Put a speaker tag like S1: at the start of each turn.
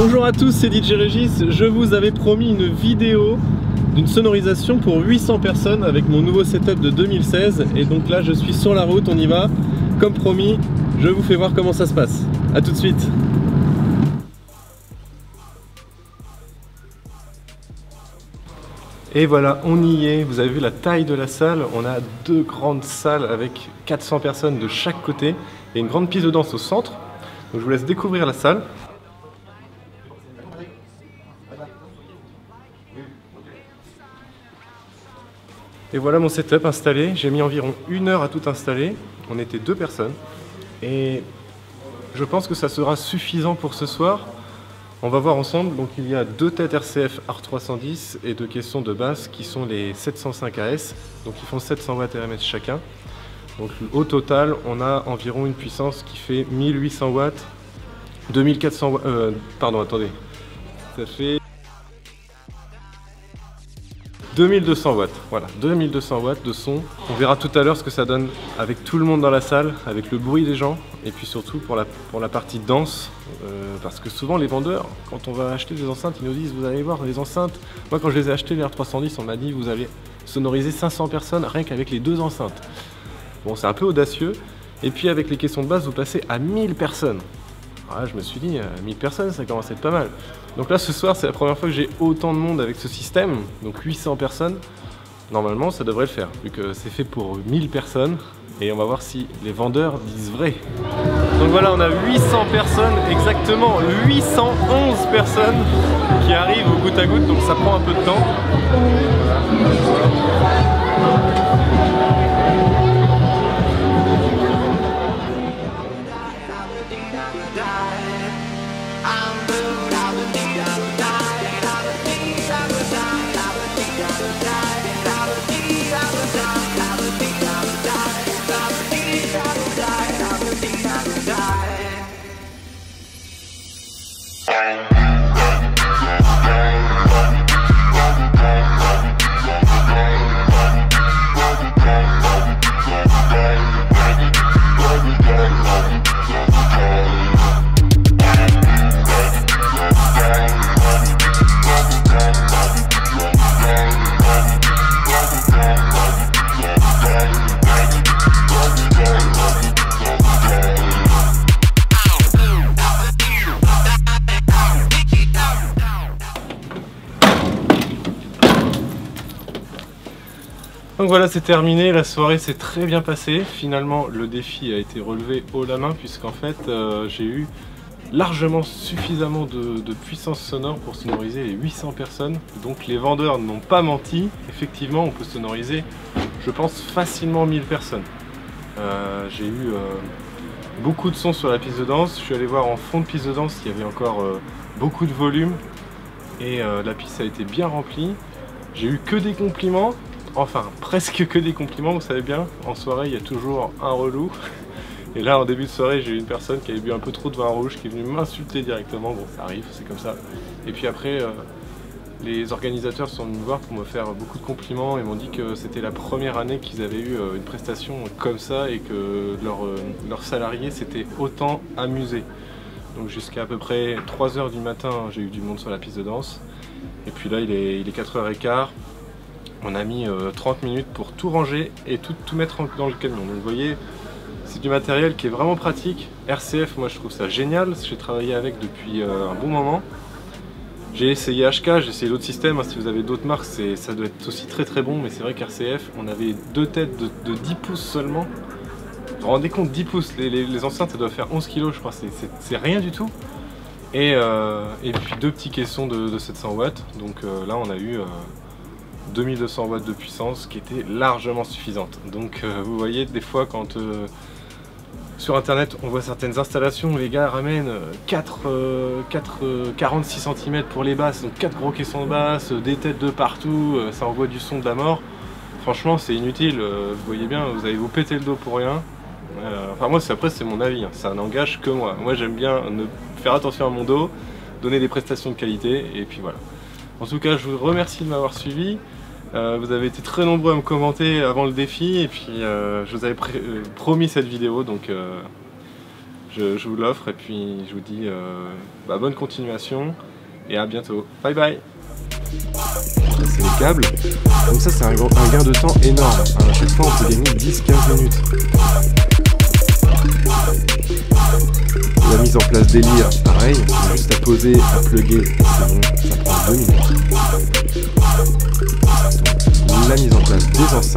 S1: Bonjour à tous, c'est DJ Régis. Je vous avais promis une vidéo d'une sonorisation pour 800 personnes avec mon nouveau setup de 2016. Et donc là, je suis sur la route, on y va. Comme promis, je vous fais voir comment ça se passe. A tout de suite. Et voilà, on y est. Vous avez vu la taille de la salle. On a deux grandes salles avec 400 personnes de chaque côté et une grande piste de danse au centre. Donc je vous laisse découvrir la salle. Et voilà mon setup installé. J'ai mis environ 1 heure à tout installer. On était 2 personnes. Et je pense que ça sera suffisant pour ce soir. On va voir ensemble. Donc il y a 2 têtes RCF AR310 et 2 caissons de basse qui sont les 705 AS. Donc ils font 700 watts RMS chacun. Donc au total, on a environ une puissance qui fait 1800 watts. 2400 watts. Pardon, attendez. Ça fait 2200 watts, voilà, 2200 watts de son. On verra tout à l'heure ce que ça donne avec tout le monde dans la salle, avec le bruit des gens, et puis surtout pour la partie danse, parce que souvent les vendeurs, quand on va acheter des enceintes, ils nous disent, vous allez voir les enceintes, moi quand je les ai achetées, les R310, on m'a dit, vous allez sonoriser 500 personnes rien qu'avec les 2 enceintes. Bon, c'est un peu audacieux, et puis avec les caissons de basse, vous passez à 1000 personnes. Ah, je me suis dit, 1000 personnes, ça commence à être pas mal. Donc là, ce soir, c'est la première fois que j'ai autant de monde avec ce système, donc 800 personnes. Normalement, ça devrait le faire, vu que c'est fait pour 1000 personnes. Et on va voir si les vendeurs disent vrai. Donc voilà, on a 800 personnes, exactement 811 personnes qui arrivent au goutte à goutte, donc ça prend un peu de temps. Donc voilà, c'est terminé, la soirée s'est très bien passée. Finalement, le défi a été relevé haut la main puisqu'en fait, j'ai eu largement suffisamment de puissance sonore pour sonoriser les 800 personnes. Donc les vendeurs n'ont pas menti. Effectivement, on peut sonoriser, je pense, facilement 1000 personnes. J'ai eu beaucoup de sons sur la piste de danse. Je suis allé voir en fond de piste de danse, il y avait encore beaucoup de volume. Et la piste a été bien remplie. J'ai eu que des compliments. Enfin, presque que des compliments, vous savez bien, en soirée il y a toujours un relou. Et là en début de soirée j'ai eu une personne qui avait bu un peu trop de vin rouge qui est venue m'insulter directement, bon ça arrive, c'est comme ça. Et puis après, les organisateurs sont venus me voir pour me faire beaucoup de compliments et m'ont dit que c'était la première année qu'ils avaient eu une prestation comme ça et que leurs salariés s'étaient autant amusés. Donc jusqu'à peu près 3 h du matin j'ai eu du monde sur la piste de danse. Et puis là il est 4 h 15. On a mis 30 minutes pour tout ranger et tout mettre dans le camion. Donc vous voyez, c'est du matériel qui est vraiment pratique. RCF, moi je trouve ça génial. J'ai travaillé avec depuis un bon moment. J'ai essayé HK, j'ai essayé l'autre système. Si vous avez d'autres marques, ça doit être aussi très bon. Mais c'est vrai qu'RCF, on avait 2 têtes de 10 pouces seulement. Vous vous rendez compte, 10 pouces, les enceintes ça doit faire 11 kg je crois, c'est rien du tout. Et puis 2 petits caissons de 700 watts. Donc là on a eu 2200 watts de puissance qui était largement suffisante. Donc vous voyez des fois quand sur internet on voit certaines installations où les gars ramènent 46 cm pour les basses, donc 4 gros caissons de basse, des têtes de partout, ça envoie du son de la mort. Franchement c'est inutile, vous voyez bien, vous allez vous péter le dos pour rien. Enfin moi après c'est mon avis, hein. Ça n'engage que moi. Moi j'aime bien faire attention à mon dos, donner des prestations de qualité et puis voilà. En tout cas je vous remercie de m'avoir suivi. Vous avez été très nombreux à me commenter avant le défi et puis je vous avais promis cette vidéo donc je vous l'offre et puis je vous dis bonne continuation et à bientôt. Bye bye. C'est les câbles, donc ça c'est un gain de temps énorme, à chaque fois on peut gagner 10-15 minutes. La mise en place des lyres, pareil, juste à poser, à plugger, c'est bon, ça prend 2 minutes. La mise en place des enceintes.